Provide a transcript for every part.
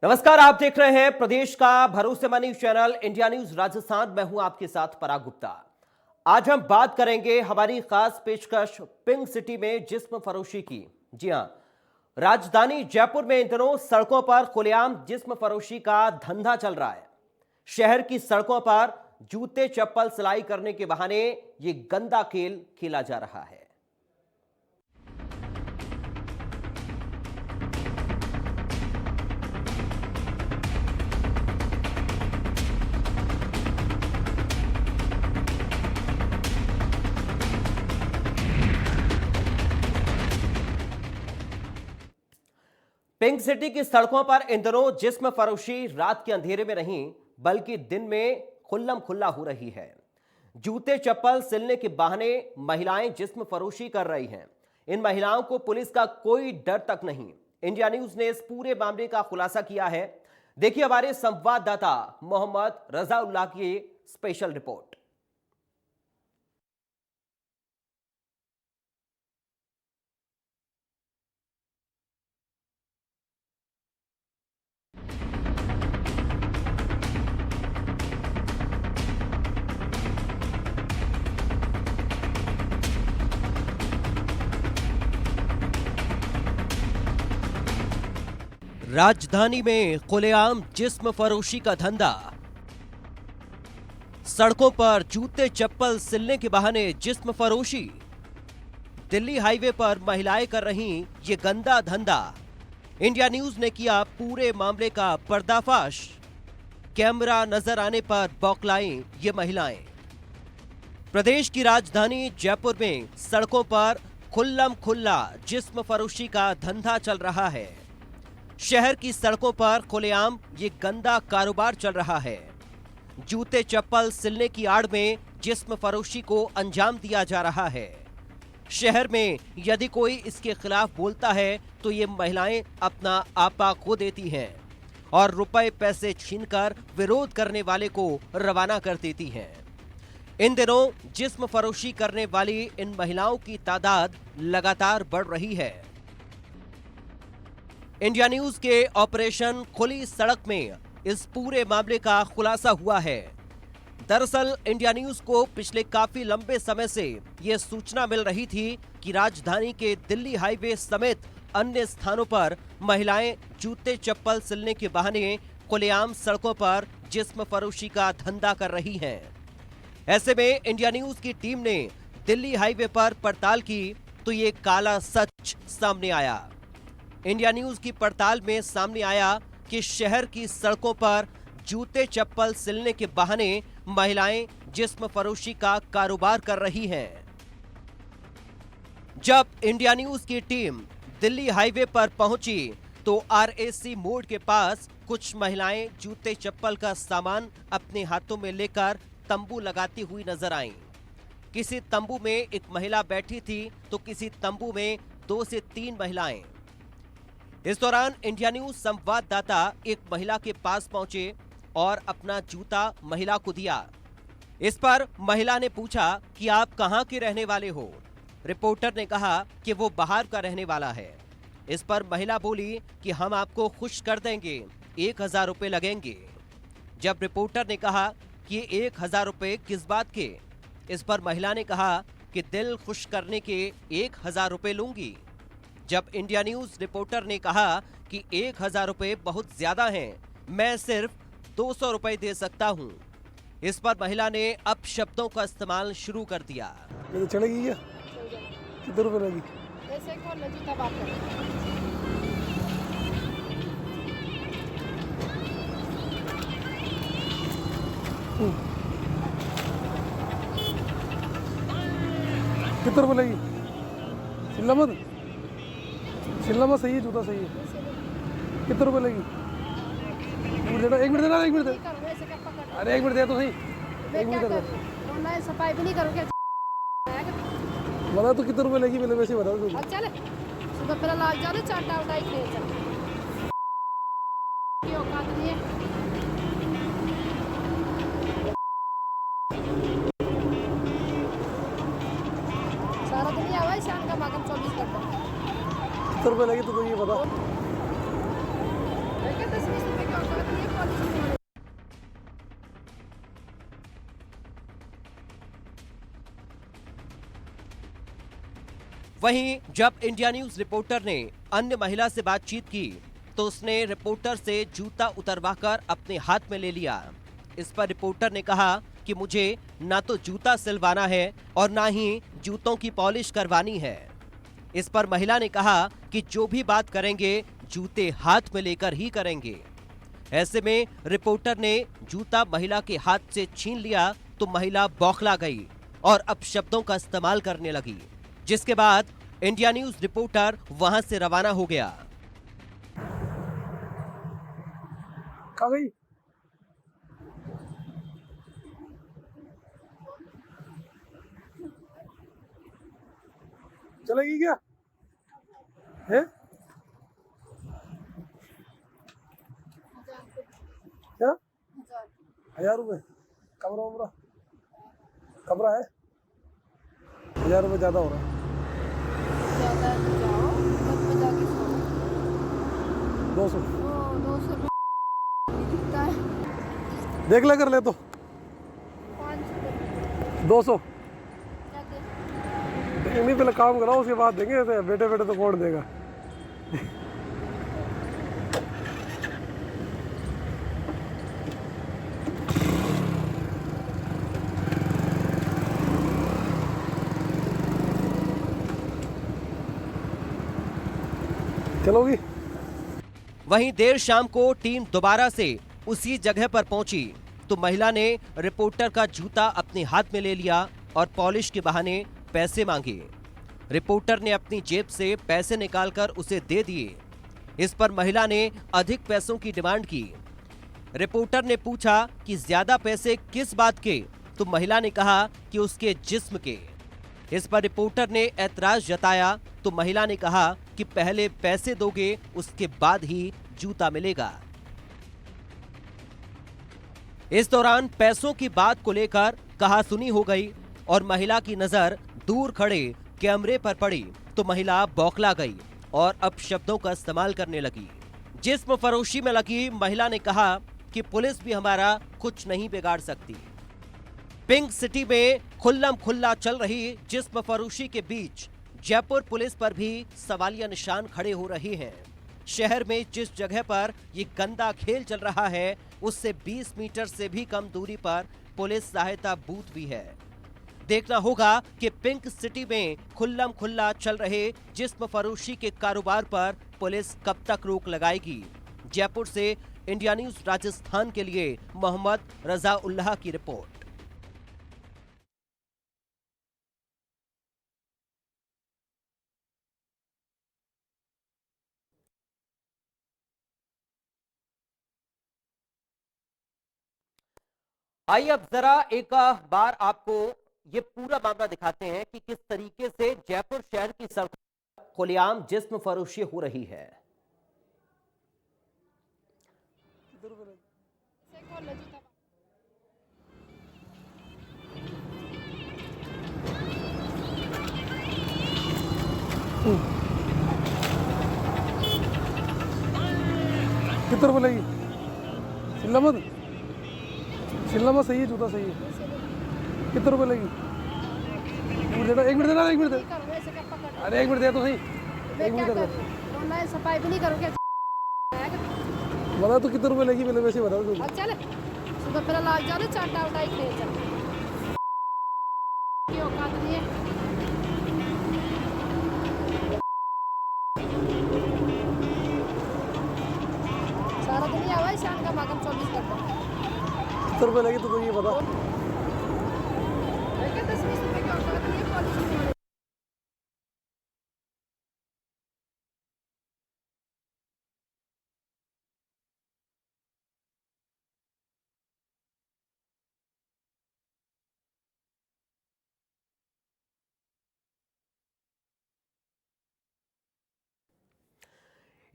नमस्कार, आप देख रहे हैं प्रदेश का भरोसेमंद news channel India news Rajasthan. मैं हूं आपके साथ पराग गुप्ता। आज हम बात करेंगे हमारी खास पेशकश पिंक सिटी में जिस्म फरोशी की। जी हां, राजधानी जयपुर में इन दिनों सड़कों पर खुलेआम जिस्म फरोशी का धंधा चल रहा है। शहर की सड़कों पर जूते चप्पल सिलाई करने के बहाने ये गंदा खेल खेला जा रहा है। पिंक सिटी की सड़कों पर इन दिनों जिस्म फरोशी रात के अंधेरे में नहीं बल्कि दिन में खुल्लम खुल्ला हो रही है। जूते चप्पल सिलने के बहाने महिलाएं जिस्म फरोशी कर रही हैं। इन महिलाओं को पुलिस का कोई डर तक नहीं। इंडिया न्यूज ने इस पूरे मामले का खुलासा किया है। देखिए हमारे संवाददाता मोहम्मद रजाउल्लाह की स्पेशल रिपोर्ट। राजधानी में खुलेआम जिस्म फरोशी का धंधा। सड़कों पर जूते चप्पल सिलने के बहाने जिस्म फरोशी। दिल्ली हाईवे पर महिलाएं कर रही ये गंदा धंधा। इंडिया न्यूज ने किया पूरे मामले का पर्दाफाश। कैमरा नजर आने पर बौखलाईं ये महिलाएं। प्रदेश की राजधानी जयपुर में सड़कों पर खुल्लम खुल्ला जिस्म फरोशी का धंधा चल रहा है। शहर की सड़कों पर खुलेआम ये गंदा कारोबार चल रहा है। जूते चप्पल सिलने की आड़ में जिस्म फरोशी को अंजाम दिया जा रहा है। शहर में यदि कोई इसके खिलाफ बोलता है तो ये महिलाएं अपना आपा खो देती हैं और रुपए पैसे छीनकर विरोध करने वाले को रवाना कर देती हैं। इन दिनों जिस्म फरोशी करने वाली इन महिलाओं की तादाद लगातार बढ़ रही है। इंडिया न्यूज के ऑपरेशन खुली सड़क में इस पूरे मामले का खुलासा हुआ है। दरअसल इंडिया न्यूज को पिछले काफी लंबे समय से यह सूचना मिल रही थी कि राजधानी के दिल्ली हाईवे समेत अन्य स्थानों पर महिलाएं जूते चप्पल सिलने के बहाने खुलेआम सड़कों पर जिस्म फरोशी का धंधा कर रही हैं। ऐसे में इंडिया न्यूज की टीम ने दिल्ली हाईवे पर पड़ताल की तो ये काला सच सामने आया। इंडिया न्यूज की पड़ताल में सामने आया कि शहर की सड़कों पर जूते चप्पल सिलने के बहाने महिलाएं जिस्म फरोशी का कारोबार कर रही हैं। जब इंडिया न्यूज की टीम दिल्ली हाईवे पर पहुंची तो आरएसी मोड़ के पास कुछ महिलाएं जूते चप्पल का सामान अपने हाथों में लेकर तंबू लगाती हुई नजर आईं। किसी तंबू में एक महिला बैठी थी तो किसी तंबू में 2 से 3 महिलाएं। इस दौरान इंडिया न्यूज संवाददाता एक महिला के पास पहुंचे और अपना जूता महिला को दिया। इस पर महिला ने पूछा कि आप कहां के रहने वाले हो। रिपोर्टर ने कहा कि वो बाहर का रहने वाला है। इस पर महिला बोली कि हम आपको खुश कर देंगे, 1000 रुपए लगेंगे। जब रिपोर्टर ने कहा कि 1000 रुपए किस बात के, इस पर महिला ने कहा कि दिल खुश करने के 1000 रुपए लूंगी। जब इंडिया न्यूज रिपोर्टर ने कहा कि 1000 रुपए बहुत ज्यादा हैं, मैं सिर्फ 200 रुपए दे सकता हूं। इस पर महिला ने अब शब्दों का इस्तेमाल शुरू कर दिया। ये चलेगी क्या? कितने रुपए लगी? ऐसे कौन जूता बात करे? कितने रुपए लगी? सिल्ला मत सही है, जूता सही है। कितने रुपए लगी? एक मिनट देना। अरे एक मिनट दे तो सही। एक मिनट दे। ऑनलाइन सफाई भी नहीं करोगे? बता तो कितने रुपए लगी, मैंने वैसे बता दो। चल सुबह पहले लाग जाने चाटा उठाई खेल चल। क्यों औकात नहीं है? सारा दुनिया हुआ शाम का मागम 24 घंटे। कितने रुपए लगे तो ये बता। 10-20 वहीं जब इंडिया न्यूज रिपोर्टर ने अन्य महिला से बातचीत की तो उसने रिपोर्टर से जूता उतरवाकर अपने हाथ में ले लिया। इस पर रिपोर्टर ने कहा कि मुझे ना तो जूता सिलवाना है और ना ही जूतों की पॉलिश करवानी है। इस पर महिला ने कहा कि जो भी बात करेंगे जूते हाथ में लेकर ही करेंगे। ऐसे में रिपोर्टर ने जूता महिला के हाथ से छीन लिया तो महिला बौखला गई और अपशब्दों का इस्तेमाल करने लगी, जिसके बाद इंडिया न्यूज रिपोर्टर वहां से रवाना हो गया। कहाँ गई? चलेगी क्या? है क्या? 1000 रुपये कमरा उमरा कमरा है? 1000 रुपये ज्यादा हो रहा है। ज़्यादा तो जाओ, बस में जाके सो। 200 200 रुपये दिखता है। देख ले कर ले तो 500 200 क्या दे? नहीं, पहले काम कराओ उसके बाद देंगे। ऐसे बेटे बेटे तो कौन देगा? चलोगी? वहीं देर शाम को टीम दोबारा से उसी जगह पर पहुंची तो महिला ने रिपोर्टर का जूता अपने हाथ में ले लिया और पॉलिश के बहाने पैसे मांगे। रिपोर्टर ने अपनी जेब से पैसे निकालकर उसे दे दिए। इस पर महिला ने अधिक पैसों की डिमांड की। रिपोर्टर ने पूछा कि ज्यादा पैसे किस बात के, तो महिला ने कहा कि उसके जिस्म के। इस पर रिपोर्टर ने ऐतराज जताया तो महिला ने कहा कि पहले पैसे दोगे उसके बाद ही जूता मिलेगा। इस दौरान पैसों की बात को लेकर कहासुनी हो गई और महिला की नजर दूर खड़े कैमरे पर पड़ी तो महिला बौखला गई और अपशब्दों का इस्तेमाल करने लगी। जिस्म फरोशी में लगी महिला ने कहा कि पुलिस भी हमारा कुछ नहीं बिगाड़ सकती। पिंक सिटी में खुल्लम खुल्ला चल रही जिस्म फरोशी के बीच जयपुर पुलिस पर भी सवालिया निशान खड़े हो रहे हैं। शहर में जिस जगह पर ये गंदा खेल चल रहा है उससे 20 मीटर से भी कम दूरी पर पुलिस सहायता बूथ भी है। देखना होगा कि पिंक सिटी में खुल्लम खुल्ला चल रहे जिस्म फरोशी के कारोबार पर पुलिस कब तक रोक लगाएगी। जयपुर से इंडिया न्यूज राजस्थान के लिए मोहम्मद रजा उल्लाह की रिपोर्ट। आइए अब जरा एक बार आपको ये पूरा मामला दिखाते हैं कि किस तरीके से जयपुर शहर की सड़कों पर खुलेआम जिस्म फरोशी हो रही है। से खोल लो जूता। कितने रुपये लेगी? चिल्ला मत, चिल्ला मत। सही है, जूता सही है। कितने रुपये लेगी? 1 मिनट देना, 1 मिनट दे। नहीं करो ऐसे क्या पकड़? अरे 1 मिनट दे तो सही। मैं 1 क्या मिनट दे। करूँ? ऑनलाइन सफाई भी नहीं करोगे? बता तो कितने रुपये लेगी, पहले वैसे बता दो। अब चल सुबह पहले लाल जाने चाटा उठाई खेल चल की औकात नहीं है। सारा दुनिया हुआ शान का मागम 24 घंटे। कितने रुपये लेगी तो ये बता। मैं क्या 10-20 रुपए की औकात नहीं है पॉलिश नहीं होने।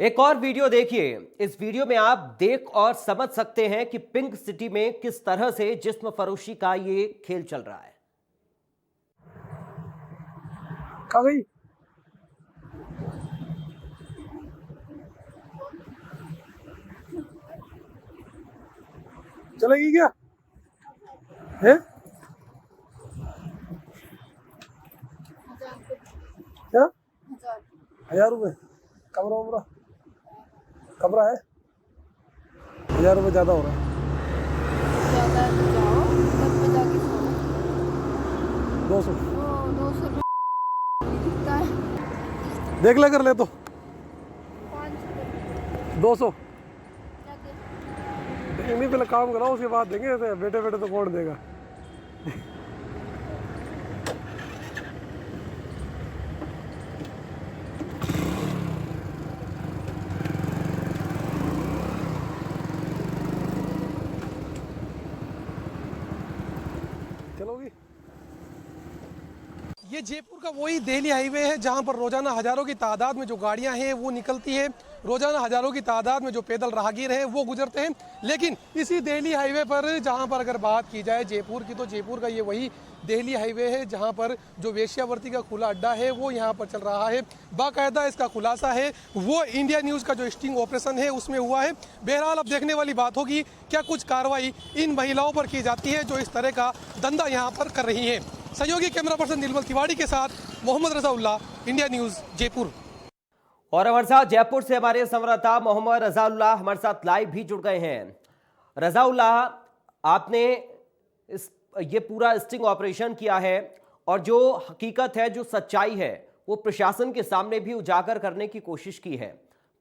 एक और वीडियो देखिए। इस वीडियो में आप देख और समझ सकते हैं कि पिंक सिटी में किस तरह से जिस्म फरोशी का ये खेल चल रहा है। कहाँ गई? चलेगी क्या? है क्या? 1000 रुपये कमरा उमरा कमरा है 1000 रुपये ज़्यादा हो रहा है। ज़्यादा है तो जाओ घर पे जाके सो 200 200 दिखता है देख ले कर ले तो 500 200 जाके नहीं पहले काम कराओ उसके बाद देंगे। बेटे बेटे तो कौन देगा। चलोगी। ये जयपुर का वही दिल्ली हाईवे है जहां पर रोजाना हजारों की तादाद में जो गाड़ियां हैं वो निकलती है। रोजाना हजारों की तादाद में जो पैदल राहगीर हैं वो गुजरते हैं। लेकिन इसी दिल्ली हाईवे पर जहां पर अगर बात की जाए जयपुर की, तो जयपुर का ये वही दिल्ली हाईवे है जहां पर जो वेश्यावृत्ति का खुला अड्डा है वो यहां पर चल रहा है। बाकायदा इसका खुलासा है वो इंडिया न्यूज़ का जो स्टिंग ऑपरेशन है उसमें हुआ है। बहरहाल अब देखने वाली बात होगी क्या कुछ कार्रवाई इन महिलाओं पर की जाती है जो इस तरह का धंधा यहाँ पर कर रही है। सहयोगी कैमरा पर्सन नीलमल तिवारी के साथ मोहम्मद रज़ाउल्लाह, इंडिया न्यूज़ जयपुर। और हमारे साथ जयपुर से हमारे संवाददाता मोहम्मद रज़ाउल्लाह हमारे साथ लाइव भी जुड़ गए हैं। रज़ाउल्लाह, आपने ये पूरा स्टिंग ऑपरेशन किया है और जो हकीकत है, जो सच्चाई है, वो प्रशासन के सामने भी उजागर करने की कोशिश की है।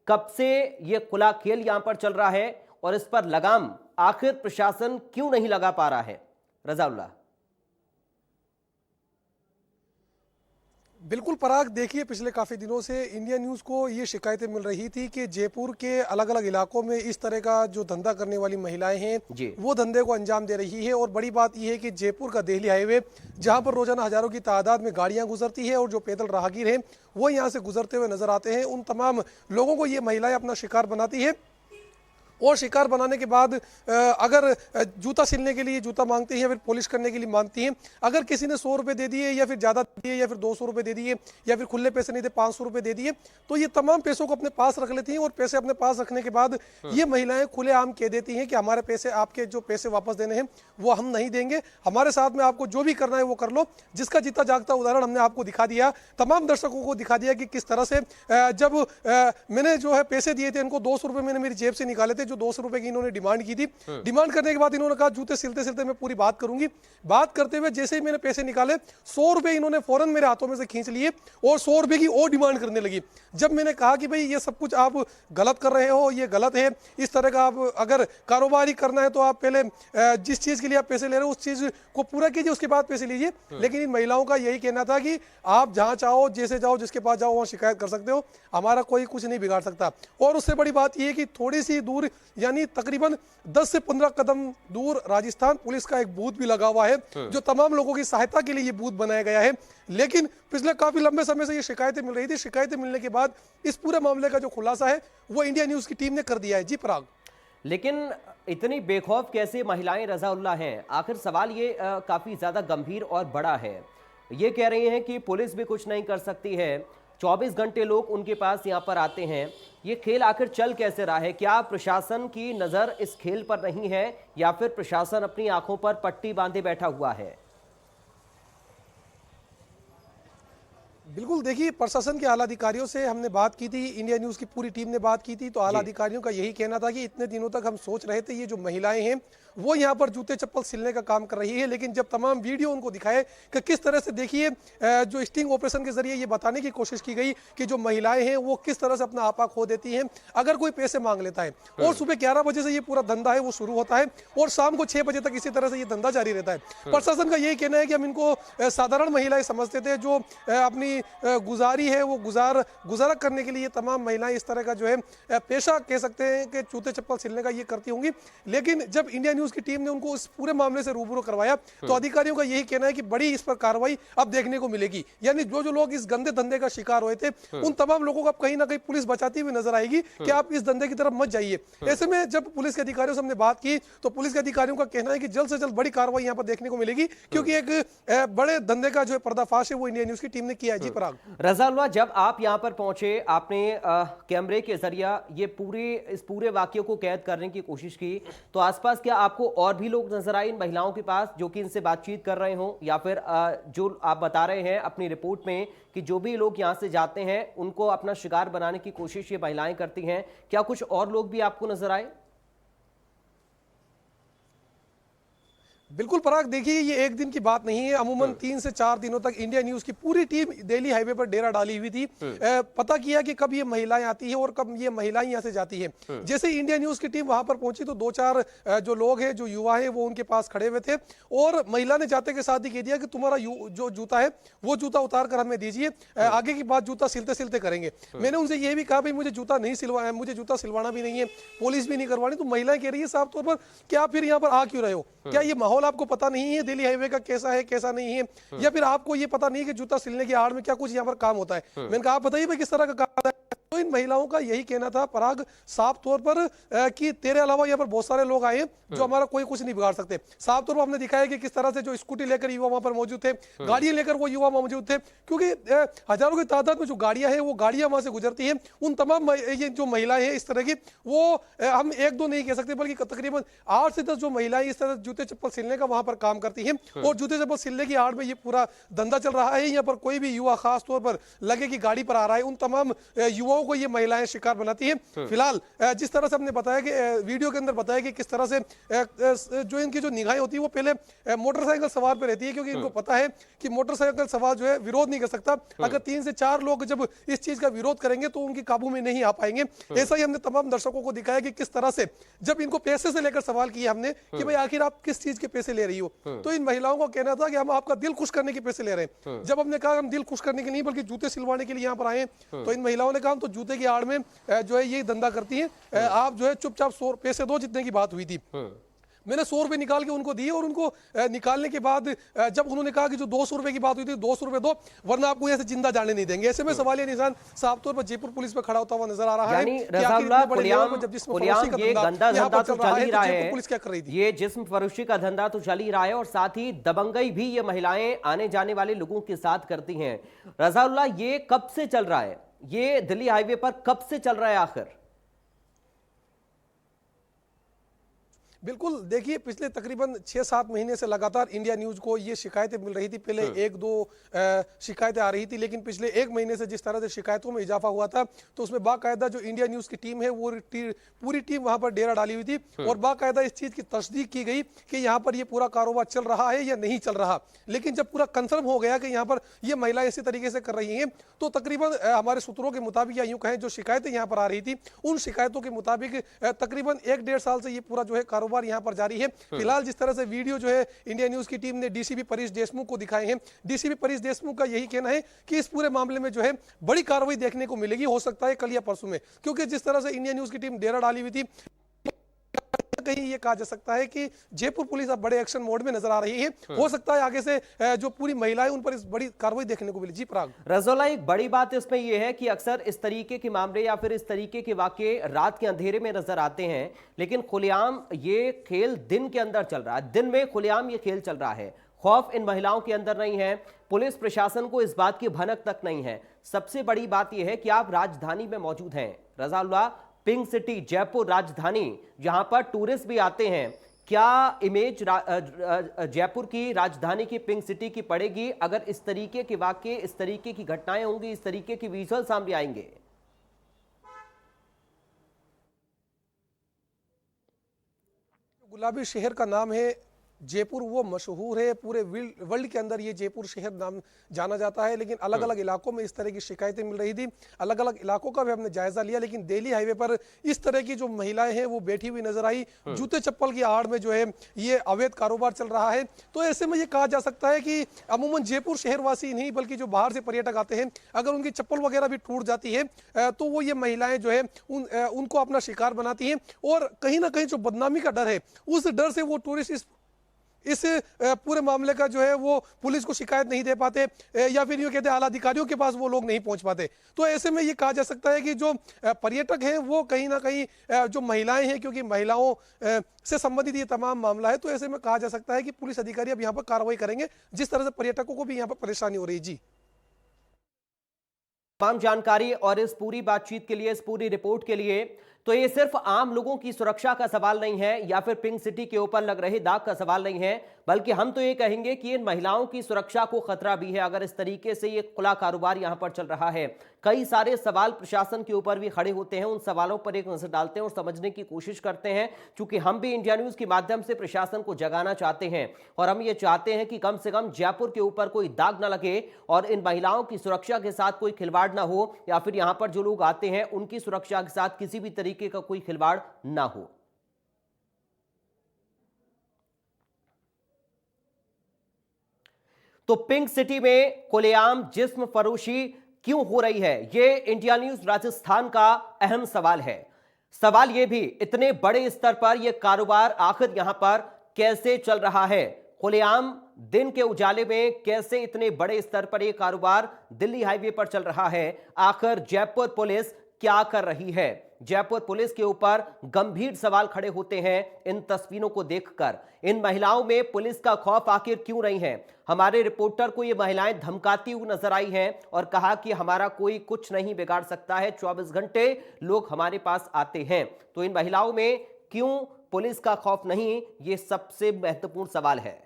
कब से ये खुला खेल यहां पर चल रहा है और इस पर लगाम आखिर प्रशासन क्यों नहीं लगा पा रहा है? रज़ाउल्लाह। बिल्कुल पराग, देखिए पिछले काफ़ी दिनों से इंडिया न्यूज़ को ये शिकायतें मिल रही थी कि जयपुर के अलग अलग इलाकों में इस तरह का जो धंधा करने वाली महिलाएं हैं वो धंधे को अंजाम दे रही है। और बड़ी बात यह है कि जयपुर का दिल्ली हाईवे जहां पर रोजाना हजारों की तादाद में गाड़ियां गुजरती है और जो पैदल राहगीर हैं वो यहाँ से गुजरते हुए नजर आते हैं, उन तमाम लोगों को ये महिलाएं अपना शिकार बनाती है। और शिकार बनाने के बाद अगर जूता सिलने के लिए जूता मांगती है या फिर पॉलिश करने के लिए मांगती हैं, अगर किसी ने 100 रुपये दे दिए या फिर ज़्यादा दिए या फिर 200 रुपये दे दिए या फिर खुले पैसे नहीं दे 500 रुपये दे दिए, तो ये तमाम पैसों को अपने पास रख लेती हैं। और पैसे अपने पास रखने के बाद ये महिलाएं खुलेआम कह देती हैं कि हमारे पैसे, आपके जो पैसे वापस देने हैं वो हम नहीं देंगे, हमारे साथ में आपको जो भी करना है वो कर लो। जिसका जीता जागता उदाहरण हमने आपको दिखा दिया, तमाम दर्शकों को दिखा दिया कि किस तरह से जब मैंने जो है पैसे दिए थे इनको 200 रुपये मैंने मेरी जेब से निकाले थे, जो 200 रुपये की इन्होंने डिमांड की थी। डिमांड करने के बाद इन्होंने कहा जूते सिलते सिलते मैं पूरी बात करूंगी। बात करते हुए जैसे ही मैंने पैसे निकाले 100 रुपए इन्होंने फौरन मेरे हाथों में से खींच लिए और 100 रुपए की और डिमांड करने लगी। जब मैंने कहा कि भाई ये सब कुछ आप गलत कर रहे हो, ये गलत है, इस तरह का आप अगर कारोबारी करना है तो आप पहले जिस चीज के लिए आप पैसे ले रहे हो उस चीज को पूरा कीजिए, उसके बाद पैसे लीजिए। लेकिन इन महिलाओं का यही कहना था कि आप जहां चाहो, जैसे जाओ, जिसके पास जाओ वहां शिकायत कर सकते हो, हमारा कोई कुछ नहीं बिगाड़ सकता। और उससे बड़ी बात यह है कि थोड़ी सी दूर यानी तकरीबन 10 से 15 कदम दूर राजस्थान पुलिस का एक बूथ भी लगा हुआ है जो तमाम लोगों की सहायता के लिए ये बूथ बनाया गया है। लेकिन पिछले काफी लंबे समय से ये शिकायतें मिल रही थी। शिकायतें मिलने के बाद इस पूरे मामले का जो खुलासा है वो इंडिया न्यूज़ की टीम ने कर दिया है। जी पराग। लेकिन इतनी बेखौफ कैसे महिलाएं रज़ाउल्लाह हैं? आखिर सवाल ये काफी ज्यादा गंभीर और बड़ा है। ये कह रही हैं कि पुलिस भी कुछ नहीं कर सकती है, 24 घंटे लोग उनके पास यहाँ पर आते हैं। ये खेल आखिर चल कैसे रहा है? क्या प्रशासन की नज़र इस खेल पर नहीं है या फिर प्रशासन अपनी आंखों पर पट्टी बांधे बैठा हुआ है? बिल्कुल, देखिए प्रशासन के आला अधिकारियों से हमने बात की थी, इंडिया न्यूज़ की पूरी टीम ने बात की थी, तो आला अधिकारियों का यही कहना था कि इतने दिनों तक हम सोच रहे थे ये जो महिलाएं हैं वो यहाँ पर जूते चप्पल सिलने का काम कर रही है। लेकिन जब तमाम वीडियो उनको दिखाए कि किस तरह से, देखिए जो स्टिंग ऑपरेशन के जरिए ये बताने की कोशिश की गई कि जो महिलाएं हैं वो किस तरह से अपना आपा खो देती हैं अगर कोई पैसे मांग लेता है। और सुबह 11 बजे से ये पूरा धंधा है वो शुरू होता है और शाम को 6 बजे तक इसी तरह से ये धंधा जारी रहता है। प्रशासन का यही कहना है कि हम इनको साधारण महिलाएं समझते थे जो अपनी गुजारी है वो गुजारा करने के लिए तमाम महिलाएं इस तरह का जो है पेशा कह सकते हैं कि जूते चप्पल सिलने का ये करती होंगी। लेकिन जब इंडिया न्यूज़ की टीम ने उनको इस पूरे मामले से रूबरू करवाया तो अधिकारियों का यही कहना है कि बड़ी इस पर कार्रवाई अब देखने को मिलेगी। यानी जो लोग इस गंदे धंधे का शिकार हुए थे उन तमाम लोगों को अब कहीं ना कहीं पुलिस बचाती हुई नजर आएगी कि आप इस धंधे की तरफ मत जाइए। ऐसे में जब पुलिस के अधिकारियों से हमने बात की तो पुलिस के अधिकारियों का कहना है कि जल्द से जल्द बड़ी कार्रवाई यहाँ पर देखने को मिलेगी क्योंकि एक बड़े धंधे का जो पर्दाफाश है वो इंडिया न्यूज़ की टीम ने किया है। जी पराग। रज़ाउल्लाह, जब आप यहां पर पहुंचे, आपने कैमरे के जरिए इस पूरे वाकये को कैद करने की कोशिश की, तो आसपास क्या आपको और भी लोग नजर आए इन महिलाओं के पास जो कि इनसे बातचीत कर रहे हों, या फिर जो आप बता रहे हैं अपनी रिपोर्ट में कि जो भी लोग यहां से जाते हैं उनको अपना शिकार बनाने की कोशिश ये महिलाएं करती हैं, क्या कुछ और लोग भी आपको नजर आए? बिल्कुल पराग, देखिए ये एक दिन की बात नहीं है। अमूमन 3 से 4 दिनों तक इंडिया न्यूज की पूरी टीम दिल्ली हाईवे पर डेरा डाली हुई थी। पता किया कि कब ये महिलाएं आती हैं और कब ये महिलाएं यहां से जाती हैं। जैसे इंडिया न्यूज की टीम वहां पर पहुंची तो 2-4 जो लोग हैं, जो युवा है, वो उनके पास खड़े हुए थे और महिला ने जाते के साथ ही कह दिया कि तुम्हारा जो जूता है वो जूता उतार कर हमें दीजिए, आगे की बात जूता सिलते सिलते करेंगे। मैंने उनसे ये भी कहा भाई मुझे जूता नहीं सिलवाना, मुझे जूता सिलवाना भी नहीं है, पॉलिश भी नहीं करवानी। तो महिलाएं कह रही है साफ तौर पर कि आप फिर यहाँ पर आ क्यों रहे हो? क्या ये माहौल आपको पता नहीं है दिल्ली हाईवे का कैसा है कैसा नहीं है, या फिर आपको ये पता नहीं है कि जूता सिलने की आड़ में क्या कुछ यहाँ पर काम होता है? मैंने कहा आप बताइए भाई किस तरह का काम है। तो इन महिलाओं का यही कहना था पराग साफ तौर पर कि तेरे अलावा यहाँ पर बहुत सारे लोग आए जो हमारा कोई कुछ नहीं बिगाड़ सकते। साफ तौर पर हमने दिखाया कि किस तरह से जो स्कूटी लेकर युवा वहां पर मौजूद थे, गाड़ियां लेकर वो युवा मौजूद थे, क्योंकि हजारों की तादाद में जो गाड़ियां हैं वो गाड़ियां वहां से गुजरती हैं। उन तमाम ये जो महिलाएं हैं इस तरह की, वो हम 1-2 नहीं कह सकते बल्कि तकरीबन 8 से 10 जो महिलाएं इस तरह जूते चप्पल सिलने का वहां पर काम करती हैं। और जूते चप्पल सिलने की आड़ में ये पूरा धंधा चल रहा है। यहाँ पर कोई भी युवा खास तौर पर लगे कि गाड़ी पर आ रहा है, उन तमाम युवाओं को ये महिलाएं शिकार बनाती हैं। फिलहाल जिस तरह से हमने बताया कि वीडियो के अंदर बताया कि किस तरह से जो इनकी जो निगाहें होती है वो पहले मोटरसाइकिल सवार पे रहती है, क्योंकि इनको पता है कि मोटरसाइकिल सवार जो है विरोध नहीं कर सकता। अगर 3 से 4 लोग जब इस चीज का विरोध करेंगे तो उनकी काबू में नहीं आ पाएंगे। ऐसा ही हमने तमाम दर्शकों को दिखाया कि किस तरह से जब इनको पैसे से लेकर सवाल किया हमने कि भाई आखिर आप किस चीज के पैसे ले रही हो, तो इन महिलाओं को कहना था कि हम आपका दिल खुश करने के पैसे ले रहे हैं। जब हमने कहा हम दिल खुश करने के नहीं बल्कि जूते सिलवाने के लिए यहाँ पर आए, तो इन महिलाओं ने कहा हम तो जूते की आड़ में जो है यही धंधा करती हैं, आप जो है चुपचाप 100 पैसे दो जितने की बात हुई थी। मैंने 100 रुपए निकाल के उनको दिए और उनको निकालने के बाद जब उन्होंने कहा कि जो 200 रुपए की बात हुई थी 200 रुपए दो वरना आपको ऐसे जिंदा जाने नहीं देंगे, ऐसे में सवालिया निशान साफ तौर पर जयपुर पुलिस पे खड़ा होता हुआ नजर आ रहा है। पुलिस क्या कर रही थी? ये जिस्म फरोशी का धंधा तो चल ही रहा है और साथ ही दबंगई भी ये महिलाएं आने जाने वाले लोगों के साथ करती हैं। रज़ाउल्लाह, ये कब से चल रहा है? ये दिल्ली हाईवे पर कब से चल रहा है आखिर? बिल्कुल, देखिए पिछले तकरीबन 6-7 महीने से लगातार इंडिया न्यूज को ये शिकायतें मिल रही थी। पहले 1-2 शिकायतें आ रही थी, लेकिन पिछले 1 महीने से जिस तरह से शिकायतों में इजाफा हुआ था तो उसमें बाकायदा जो इंडिया न्यूज की टीम है वो पूरी टीम वहां पर डेरा डाली हुई थी और बाकायदा इस चीज की तस्दीक की गई कि यहाँ पर ये पूरा कारोबार चल रहा है या नहीं चल रहा। लेकिन जब पूरा कंफर्म हो गया कि यहाँ पर ये महिलाएं इसी तरीके से कर रही हैं, तो तकरीबन हमारे सूत्रों के मुताबिक या यूं कहें जो शिकायतें यहाँ पर आ रही थी उन शिकायतों के मुताबिक तकरीबन 1-1.5 साल से ये पूरा जो है कारोबार यहां पर जारी है। फिलहाल जिस तरह से वीडियो जो है इंडिया न्यूज की टीम ने डीसीपी परेश देशमुख को दिखाए हैं, डीसीपी परेश देशमुख का यही कहना है कि इस पूरे मामले में जो है बड़ी कार्रवाई देखने को मिलेगी, हो सकता है कल या परसों में, क्योंकि जिस तरह से इंडिया न्यूज की टीम डेरा डाली हुई थी कहीं ये कहा जा सकता है कि जयपुर पुलिस अब बड़े एक्शन मोड में नजर आ रही है। हो सकता है आगे से जो पूरी महिलाएं उन पर इस बड़ी कार्रवाई देखने को मिली। जी पराग। रज़ाउल्लाह, एक बड़ी बात इसमें यह है कि अक्सर इस तरीके के मामले या फिर इस तरीके के वाकये रात के अंधेरे में नजर आते हैं, लेकिन खुलेआम ये खेल दिन के अंदर चल रहा है, दिन में खुलेआम ये खेल चल रहा है। खौफ इन महिलाओं के अंदर नहीं है, पुलिस प्रशासन को इस बात की भनक तक नहीं है। सबसे बड़ी बात यह है कि आप राजधानी में मौजूद हैं रज़ाउल्लाह, पिंक सिटी जयपुर राजधानी, जहां पर टूरिस्ट भी आते हैं। क्या इमेज जयपुर की राजधानी की पिंक सिटी की पड़ेगी अगर इस तरीके के वाकये, इस तरीके की घटनाएं होंगी, इस तरीके की विजुअल सामने आएंगे? गुलाबी शहर का नाम है जयपुर, वो मशहूर है, पूरे वर्ल्ड के अंदर ये जयपुर शहर नाम जाना जाता है। लेकिन अलग अलग इलाकों में इस तरह की शिकायतें मिल रही थी, अलग अलग इलाकों का भी हमने जायजा लिया, लेकिन दिल्ली हाईवे पर इस तरह की जो महिलाएं हैं वो बैठी हुई नजर आई, जूते चप्पल की आड़ में जो है ये अवैध कारोबार चल रहा है। तो ऐसे में ये कहा जा सकता है कि अमूमन जयपुर शहरवासी नहीं बल्कि जो बाहर से पर्यटक आते हैं, अगर उनकी चप्पल वगैरह भी टूट जाती है तो वो ये महिलाएं जो है उनको अपना शिकार बनाती हैं और कहीं ना कहीं जो बदनामी का डर है उस डर से वो टूरिस्ट इस पूरे मामले का जो है वो पुलिस को शिकायत नहीं दे पाते, या फिर यूँ कहते हैं आला अधिकारियों के पास वो लोग नहीं पहुंच पाते। तो ऐसे में ये कहा जा सकता है कि जो पर्यटक हैं वो कहीं ना कहीं जो महिलाएं हैं, क्योंकि महिलाओं से संबंधित ये तमाम मामला है, तो ऐसे में कहा जा सकता है कि पुलिस अधिकारी अब यहाँ पर कार्रवाई करेंगे, जिस तरह से पर्यटकों को भी यहाँ पर परेशानी हो रही है। जी। तमाम जानकारी और इस पूरी बातचीत के लिए, इस पूरी रिपोर्ट के लिए। तो ये सिर्फ आम लोगों की सुरक्षा का सवाल नहीं है या फिर पिंक सिटी के ऊपर लग रहे दाग का सवाल नहीं है, बल्कि हम तो ये कहेंगे कि इन महिलाओं की सुरक्षा को खतरा भी है अगर इस तरीके से ये खुला कारोबार यहां पर चल रहा है। कई सारे सवाल प्रशासन के ऊपर भी खड़े होते हैं, उन सवालों पर एक नजर डालते हैं और समझने की कोशिश करते हैं, क्योंकि हम भी इंडिया न्यूज के माध्यम से प्रशासन को जगाना चाहते हैं और हम ये चाहते हैं कि कम से कम जयपुर के ऊपर कोई दाग ना लगे और इन महिलाओं की सुरक्षा के साथ कोई खिलवाड़ ना हो, या फिर यहां पर जो लोग आते हैं उनकी सुरक्षा के साथ किसी भी तरीके का कोई खिलवाड़ ना हो। तो पिंक सिटी में खुलेआम जिस्म फरोशी क्यों हो रही है, ये इंडिया न्यूज राजस्थान का अहम सवाल है। सवाल यह भी, इतने बड़े स्तर पर यह कारोबार आखिर यहां पर कैसे चल रहा है, खुलेआम दिन के उजाले में कैसे इतने बड़े स्तर पर यह कारोबार दिल्ली हाईवे पर चल रहा है, आखिर जयपुर पुलिस क्या कर रही है। जयपुर पुलिस के ऊपर गंभीर सवाल खड़े होते हैं इन तस्वीरों को देखकर। इन महिलाओं में पुलिस का खौफ आखिर क्यों नहीं है। हमारे रिपोर्टर को ये महिलाएं धमकाती हुई नजर आई हैं और कहा कि हमारा कोई कुछ नहीं बिगाड़ सकता है, 24 घंटे लोग हमारे पास आते हैं। तो इन महिलाओं में क्यों पुलिस का खौफ नहीं, ये सबसे महत्वपूर्ण सवाल है।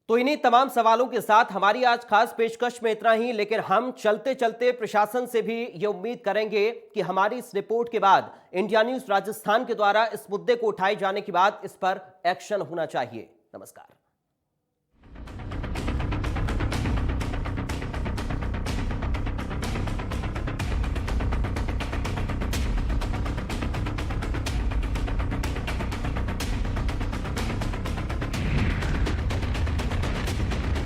तो इन्हीं तमाम सवालों के साथ हमारी आज खास पेशकश में इतना ही, लेकिन हम चलते चलते प्रशासन से भी ये उम्मीद करेंगे कि हमारी इस रिपोर्ट के बाद इंडिया न्यूज राजस्थान के द्वारा इस मुद्दे को उठाए जाने के बाद इस पर एक्शन होना चाहिए। नमस्कार।